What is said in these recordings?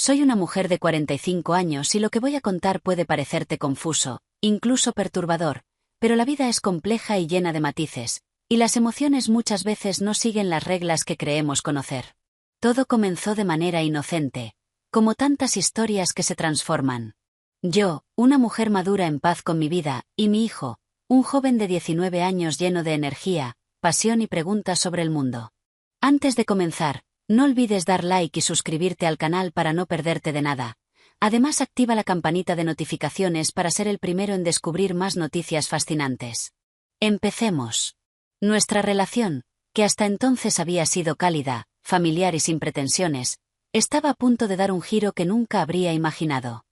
Soy una mujer de 45 años y lo que voy a contar puede parecerte confuso, incluso perturbador, pero la vida es compleja y llena de matices, y las emociones muchas veces no siguen las reglas que creemos conocer. Todo comenzó de manera inocente, como tantas historias que se transforman. Yo, una mujer madura en paz con mi vida, y mi hijo, un joven de 19 años lleno de energía, pasión y preguntas sobre el mundo. Antes de comenzar, no olvides dar like y suscribirte al canal para no perderte de nada. Además, activa la campanita de notificaciones para ser el primero en descubrir más noticias fascinantes. Empecemos. Nuestra relación, que hasta entonces había sido cálida, familiar y sin pretensiones, estaba a punto de dar un giro que nunca habría imaginado.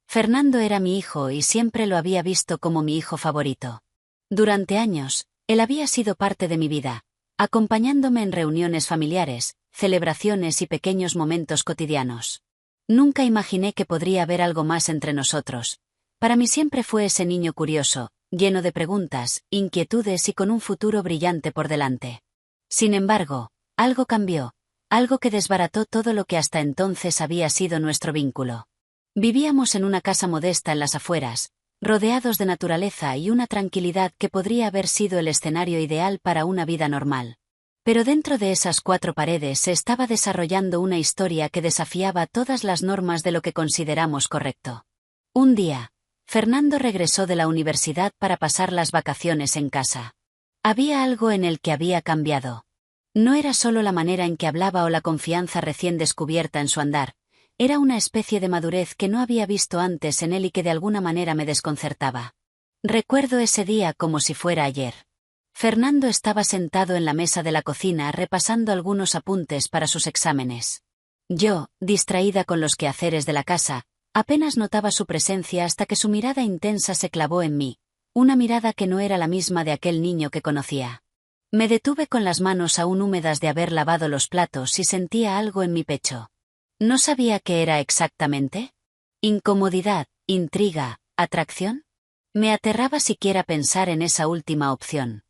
Fernando era mi hijo y siempre lo había visto como mi hijo favorito. Durante años, él había sido parte de mi vida, acompañándome en reuniones familiares, celebraciones y pequeños momentos cotidianos. Nunca imaginé que podría haber algo más entre nosotros. Para mí siempre fue ese niño curioso, lleno de preguntas, inquietudes y con un futuro brillante por delante. Sin embargo, algo cambió, algo que desbarató todo lo que hasta entonces había sido nuestro vínculo. Vivíamos en una casa modesta en las afueras, rodeados de naturaleza y una tranquilidad que podría haber sido el escenario ideal para una vida normal. Pero dentro de esas 4 paredes se estaba desarrollando una historia que desafiaba todas las normas de lo que consideramos correcto. Un día, Fernando regresó de la universidad para pasar las vacaciones en casa. Había algo en el que había cambiado. No era solo la manera en que hablaba o la confianza recién descubierta en su andar, era una especie de madurez que no había visto antes en él y que de alguna manera me desconcertaba. Recuerdo ese día como si fuera ayer. Fernando estaba sentado en la mesa de la cocina repasando algunos apuntes para sus exámenes. Yo, distraída con los quehaceres de la casa, apenas notaba su presencia hasta que su mirada intensa se clavó en mí, una mirada que no era la misma de aquel niño que conocía. Me detuve con las manos aún húmedas de haber lavado los platos y sentía algo en mi pecho. No sabía qué era exactamente. ¿Incomodidad, intriga, atracción? Me aterraba siquiera pensar en esa última opción.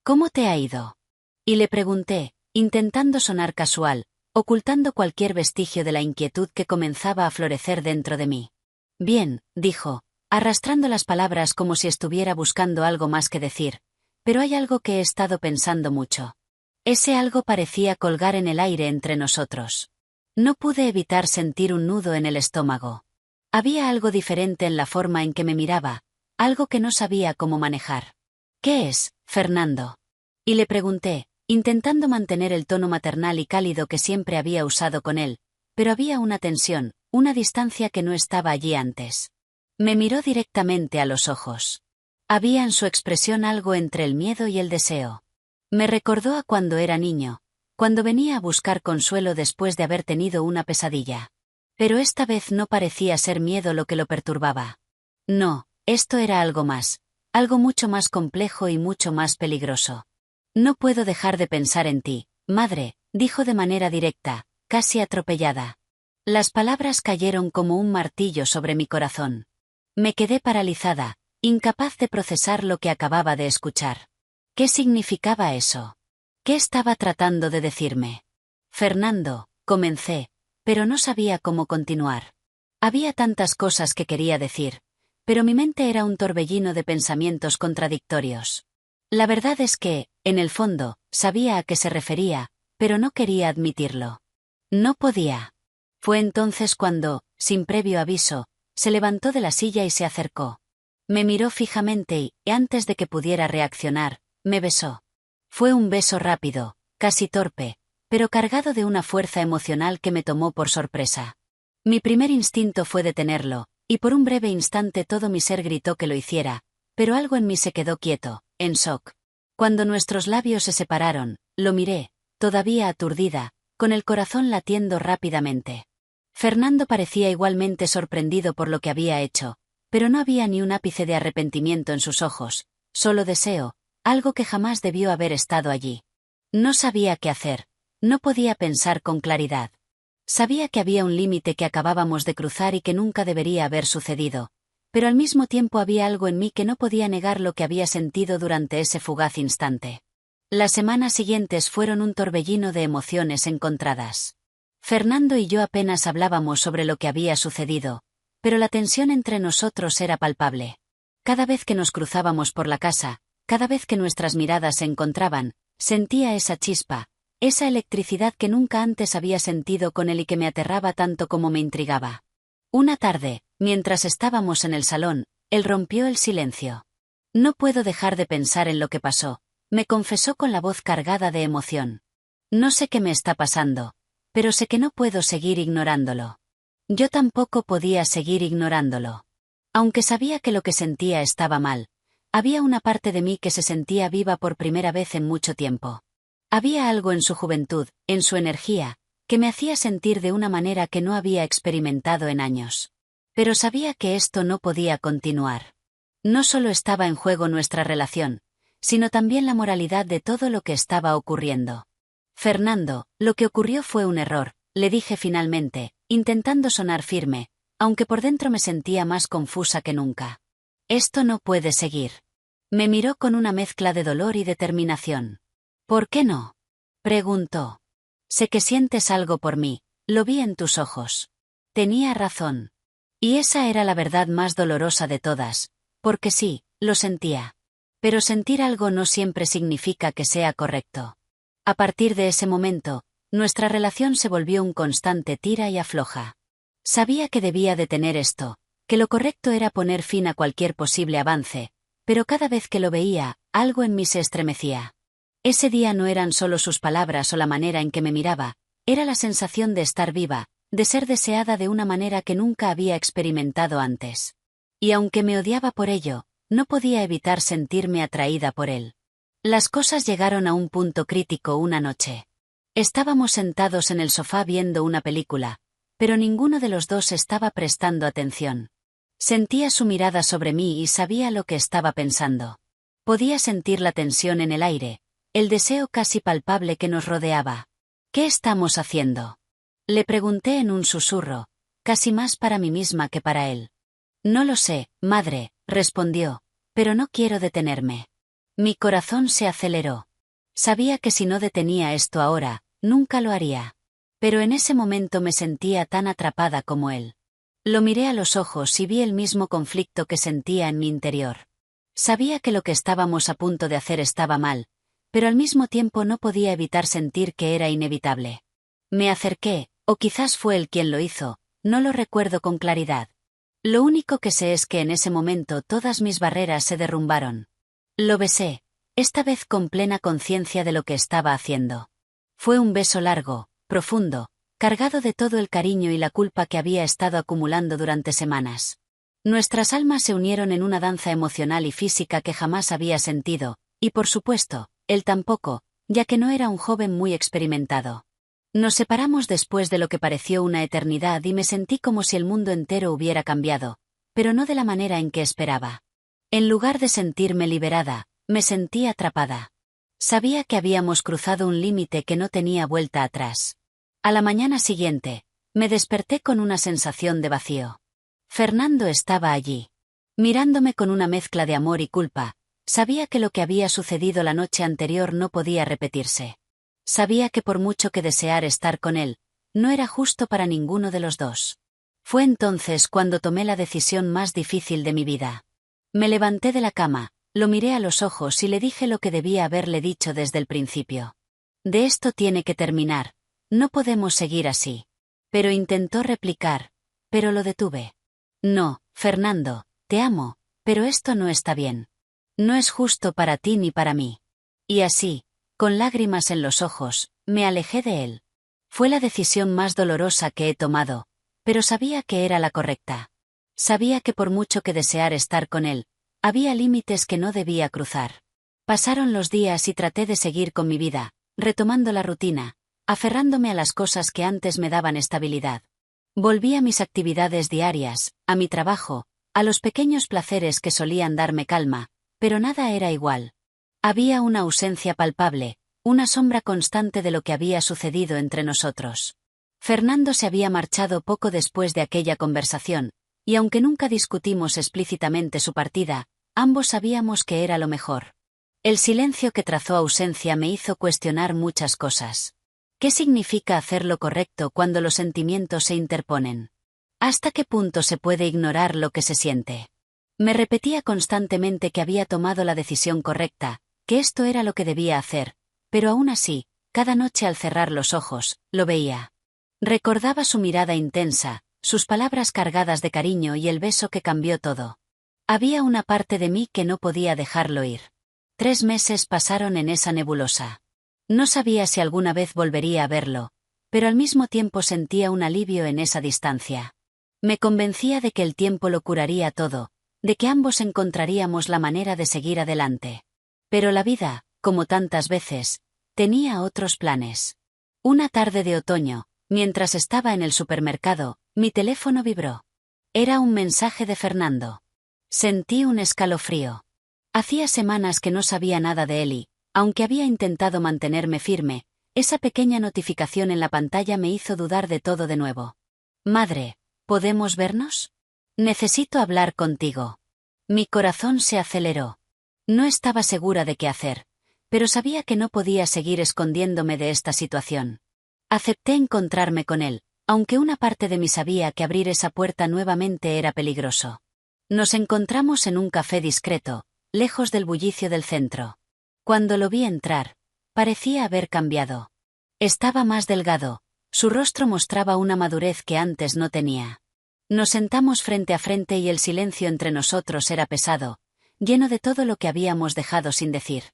¿Cómo te ha ido? Y le pregunté, intentando sonar casual, ocultando cualquier vestigio de la inquietud que comenzaba a florecer dentro de mí. Bien, dijo, arrastrando las palabras como si estuviera buscando algo más que decir, pero hay algo que he estado pensando mucho. Ese algo parecía colgar en el aire entre nosotros. No pude evitar sentir un nudo en el estómago. Había algo diferente en la forma en que me miraba, algo que no sabía cómo manejar. ¿Qué es, Fernando? Y le pregunté, intentando mantener el tono maternal y cálido que siempre había usado con él, pero había una tensión, una distancia que no estaba allí antes. Me miró directamente a los ojos. Había en su expresión algo entre el miedo y el deseo. Me recordó a cuando era niño, cuando venía a buscar consuelo después de haber tenido una pesadilla. Pero esta vez no parecía ser miedo lo que lo perturbaba. No, esto era algo más. Algo mucho más complejo y mucho más peligroso. No puedo dejar de pensar en ti, madre, dijo de manera directa, casi atropellada. Las palabras cayeron como un martillo sobre mi corazón. Me quedé paralizada, incapaz de procesar lo que acababa de escuchar. ¿Qué significaba eso? ¿Qué estaba tratando de decirme? Fernando, comencé, pero no sabía cómo continuar. Había tantas cosas que quería decir, pero mi mente era un torbellino de pensamientos contradictorios. La verdad es que, en el fondo, sabía a qué se refería, pero no quería admitirlo. No podía. Fue entonces cuando, sin previo aviso, se levantó de la silla y se acercó. Me miró fijamente y, antes de que pudiera reaccionar, me besó. Fue un beso rápido, casi torpe, pero cargado de una fuerza emocional que me tomó por sorpresa. Mi primer instinto fue detenerlo, y por un breve instante todo mi ser gritó que lo hiciera, pero algo en mí se quedó quieto, en shock. Cuando nuestros labios se separaron, lo miré, todavía aturdida, con el corazón latiendo rápidamente. Fernando parecía igualmente sorprendido por lo que había hecho, pero no había ni un ápice de arrepentimiento en sus ojos, solo deseo, algo que jamás debió haber estado allí. No sabía qué hacer, no podía pensar con claridad. Sabía que había un límite que acabábamos de cruzar y que nunca debería haber sucedido, pero al mismo tiempo había algo en mí que no podía negar lo que había sentido durante ese fugaz instante. Las semanas siguientes fueron un torbellino de emociones encontradas. Fernando y yo apenas hablábamos sobre lo que había sucedido, pero la tensión entre nosotros era palpable. Cada vez que nos cruzábamos por la casa, cada vez que nuestras miradas se encontraban, sentía esa chispa, esa electricidad que nunca antes había sentido con él y que me aterraba tanto como me intrigaba. Una tarde, mientras estábamos en el salón, él rompió el silencio. No puedo dejar de pensar en lo que pasó, me confesó con la voz cargada de emoción. No sé qué me está pasando, pero sé que no puedo seguir ignorándolo. Yo tampoco podía seguir ignorándolo. Aunque sabía que lo que sentía estaba mal, había una parte de mí que se sentía viva por primera vez en mucho tiempo. Había algo en su juventud, en su energía, que me hacía sentir de una manera que no había experimentado en años. Pero sabía que esto no podía continuar. No solo estaba en juego nuestra relación, sino también la moralidad de todo lo que estaba ocurriendo. Fernando, lo que ocurrió fue un error, le dije finalmente, intentando sonar firme, aunque por dentro me sentía más confusa que nunca. Esto no puede seguir. Me miró con una mezcla de dolor y determinación. ¿Por qué no? Preguntó. Sé que sientes algo por mí, lo vi en tus ojos. Tenía razón. Y esa era la verdad más dolorosa de todas, porque sí, lo sentía. Pero sentir algo no siempre significa que sea correcto. A partir de ese momento, nuestra relación se volvió un constante tira y afloja. Sabía que debía detener esto, que lo correcto era poner fin a cualquier posible avance, pero cada vez que lo veía, algo en mí se estremecía. Ese día no eran solo sus palabras o la manera en que me miraba, era la sensación de estar viva, de ser deseada de una manera que nunca había experimentado antes. Y aunque me odiaba por ello, no podía evitar sentirme atraída por él. Las cosas llegaron a un punto crítico una noche. Estábamos sentados en el sofá viendo una película, pero ninguno de los dos estaba prestando atención. Sentía su mirada sobre mí y sabía lo que estaba pensando. Podía sentir la tensión en el aire, el deseo casi palpable que nos rodeaba. ¿Qué estamos haciendo? Le pregunté en un susurro, casi más para mí misma que para él. No lo sé, madre, respondió, pero no quiero detenerme. Mi corazón se aceleró. Sabía que si no detenía esto ahora, nunca lo haría. Pero en ese momento me sentía tan atrapada como él. Lo miré a los ojos y vi el mismo conflicto que sentía en mi interior. Sabía que lo que estábamos a punto de hacer estaba mal, pero al mismo tiempo no podía evitar sentir que era inevitable. Me acerqué, o quizás fue él quien lo hizo, no lo recuerdo con claridad. Lo único que sé es que en ese momento todas mis barreras se derrumbaron. Lo besé, esta vez con plena conciencia de lo que estaba haciendo. Fue un beso largo, profundo, cargado de todo el cariño y la culpa que había estado acumulando durante semanas. Nuestras almas se unieron en una danza emocional y física que jamás había sentido, y por supuesto, él tampoco, ya que no era un joven muy experimentado. Nos separamos después de lo que pareció una eternidad y me sentí como si el mundo entero hubiera cambiado, pero no de la manera en que esperaba. En lugar de sentirme liberada, me sentí atrapada. Sabía que habíamos cruzado un límite que no tenía vuelta atrás. A la mañana siguiente, me desperté con una sensación de vacío. Fernando estaba allí. Mirándome con una mezcla de amor y culpa, sabía que lo que había sucedido la noche anterior no podía repetirse. Sabía que por mucho que desear estar con él, no era justo para ninguno de los dos. Fue entonces cuando tomé la decisión más difícil de mi vida. Me levanté de la cama, lo miré a los ojos y le dije lo que debía haberle dicho desde el principio. De esto tiene que terminar, no podemos seguir así. Pero intentó replicar, pero lo detuve. No, Fernando, te amo, pero esto no está bien. No es justo para ti ni para mí. Y así, con lágrimas en los ojos, me alejé de él. Fue la decisión más dolorosa que he tomado, pero sabía que era la correcta. Sabía que por mucho que desear estar con él, había límites que no debía cruzar. Pasaron los días y traté de seguir con mi vida, retomando la rutina, aferrándome a las cosas que antes me daban estabilidad. Volví a mis actividades diarias, a mi trabajo, a los pequeños placeres que solían darme calma, pero nada era igual. Había una ausencia palpable, una sombra constante de lo que había sucedido entre nosotros. Fernando se había marchado poco después de aquella conversación, y aunque nunca discutimos explícitamente su partida, ambos sabíamos que era lo mejor. El silencio que trazó ausencia me hizo cuestionar muchas cosas. ¿Qué significa hacer lo correcto cuando los sentimientos se interponen? ¿Hasta qué punto se puede ignorar lo que se siente? Me repetía constantemente que había tomado la decisión correcta, que esto era lo que debía hacer, pero aún así, cada noche al cerrar los ojos, lo veía. Recordaba su mirada intensa, sus palabras cargadas de cariño y el beso que cambió todo. Había una parte de mí que no podía dejarlo ir. 3 meses pasaron en esa nebulosa. No sabía si alguna vez volvería a verlo, pero al mismo tiempo sentía un alivio en esa distancia. Me convencía de que el tiempo lo curaría todo, de que ambos encontraríamos la manera de seguir adelante. Pero la vida, como tantas veces, tenía otros planes. Una tarde de otoño, mientras estaba en el supermercado, mi teléfono vibró. Era un mensaje de Fernando. Sentí un escalofrío. Hacía semanas que no sabía nada de él y, aunque había intentado mantenerme firme, esa pequeña notificación en la pantalla me hizo dudar de todo de nuevo. Madre, ¿podemos vernos? Necesito hablar contigo. Mi corazón se aceleró. No estaba segura de qué hacer, pero sabía que no podía seguir escondiéndome de esta situación. Acepté encontrarme con él, aunque una parte de mí sabía que abrir esa puerta nuevamente era peligroso. Nos encontramos en un café discreto, lejos del bullicio del centro. Cuando lo vi entrar, parecía haber cambiado. Estaba más delgado, su rostro mostraba una madurez que antes no tenía. Nos sentamos frente a frente y el silencio entre nosotros era pesado, lleno de todo lo que habíamos dejado sin decir.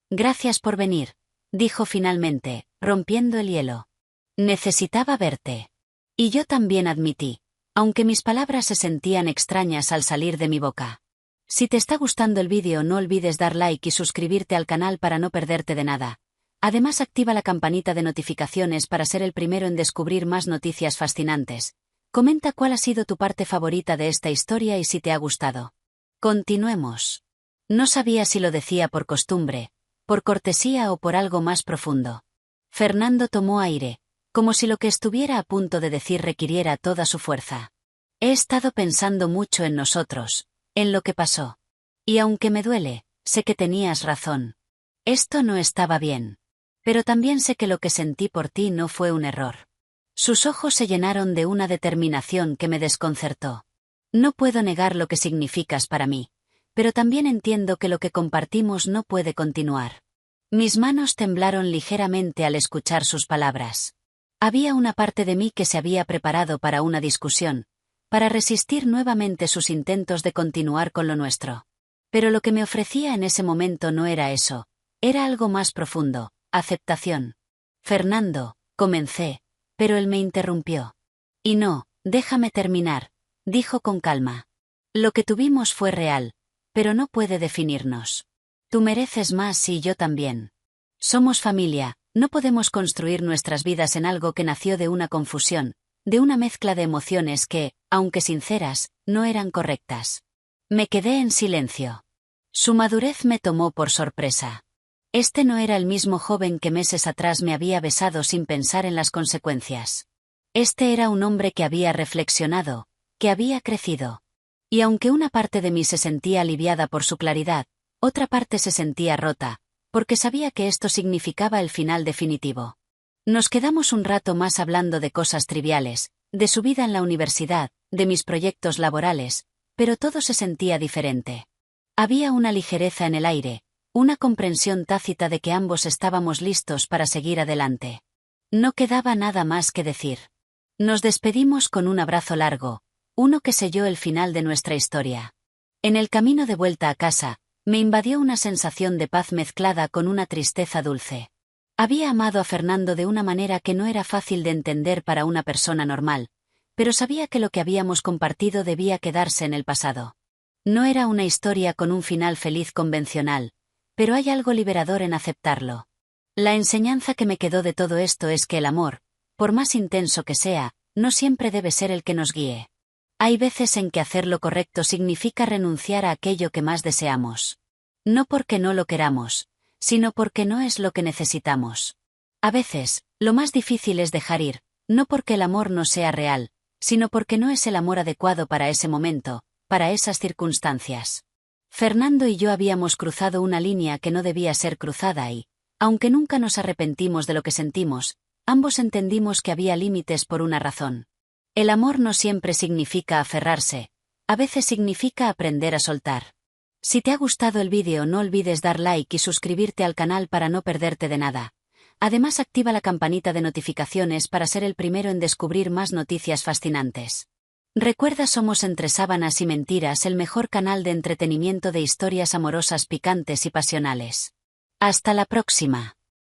Gracias por venir, dijo finalmente, rompiendo el hielo. Necesitaba verte. Y yo también admití, aunque mis palabras se sentían extrañas al salir de mi boca. Si te está gustando el vídeo no olvides dar like y suscribirte al canal para no perderte de nada. Además activa la campanita de notificaciones para ser el primero en descubrir más noticias fascinantes. Comenta cuál ha sido tu parte favorita de esta historia y si te ha gustado. Continuemos. No sabía si lo decía por costumbre, por cortesía o por algo más profundo. Fernando tomó aire, como si lo que estuviera a punto de decir requiriera toda su fuerza. He estado pensando mucho en nosotros, en lo que pasó. Y aunque me duele, sé que tenías razón. Esto no estaba bien. Pero también sé que lo que sentí por ti no fue un error. Sus ojos se llenaron de una determinación que me desconcertó. No puedo negar lo que significas para mí, pero también entiendo que lo que compartimos no puede continuar. Mis manos temblaron ligeramente al escuchar sus palabras. Había una parte de mí que se había preparado para una discusión, para resistir nuevamente sus intentos de continuar con lo nuestro. Pero lo que me ofrecía en ese momento no era eso, era algo más profundo, aceptación. Fernando, comencé, pero él me interrumpió. Y no, déjame terminar, dijo con calma. Lo que tuvimos fue real, pero no puede definirnos. Tú mereces más y yo también. Somos familia, no podemos construir nuestras vidas en algo que nació de una confusión, de una mezcla de emociones que, aunque sinceras, no eran correctas. Me quedé en silencio. Su madurez me tomó por sorpresa. Este no era el mismo joven que meses atrás me había besado sin pensar en las consecuencias. Este era un hombre que había reflexionado, que había crecido. Y aunque una parte de mí se sentía aliviada por su claridad, otra parte se sentía rota, porque sabía que esto significaba el final definitivo. Nos quedamos un rato más hablando de cosas triviales, de su vida en la universidad, de mis proyectos laborales, pero todo se sentía diferente. Había una ligereza en el aire, una comprensión tácita de que ambos estábamos listos para seguir adelante. No quedaba nada más que decir. Nos despedimos con un abrazo largo, uno que selló el final de nuestra historia. En el camino de vuelta a casa, me invadió una sensación de paz mezclada con una tristeza dulce. Había amado a Fernando de una manera que no era fácil de entender para una persona normal, pero sabía que lo que habíamos compartido debía quedarse en el pasado. No era una historia con un final feliz convencional, pero hay algo liberador en aceptarlo. La enseñanza que me quedó de todo esto es que el amor, por más intenso que sea, no siempre debe ser el que nos guíe. Hay veces en que hacer lo correcto significa renunciar a aquello que más deseamos. No porque no lo queramos, sino porque no es lo que necesitamos. A veces, lo más difícil es dejar ir, no porque el amor no sea real, sino porque no es el amor adecuado para ese momento, para esas circunstancias. Fernando y yo habíamos cruzado una línea que no debía ser cruzada y, aunque nunca nos arrepentimos de lo que sentimos, ambos entendimos que había límites por una razón. El amor no siempre significa aferrarse, a veces significa aprender a soltar. Si te ha gustado el vídeo, no olvides dar like y suscribirte al canal para no perderte de nada. Además, activa la campanita de notificaciones para ser el primero en descubrir más noticias fascinantes. Recuerda, somos Entre Sábanas y Mentiras, el mejor canal de entretenimiento de historias amorosas picantes y pasionales. Hasta la próxima.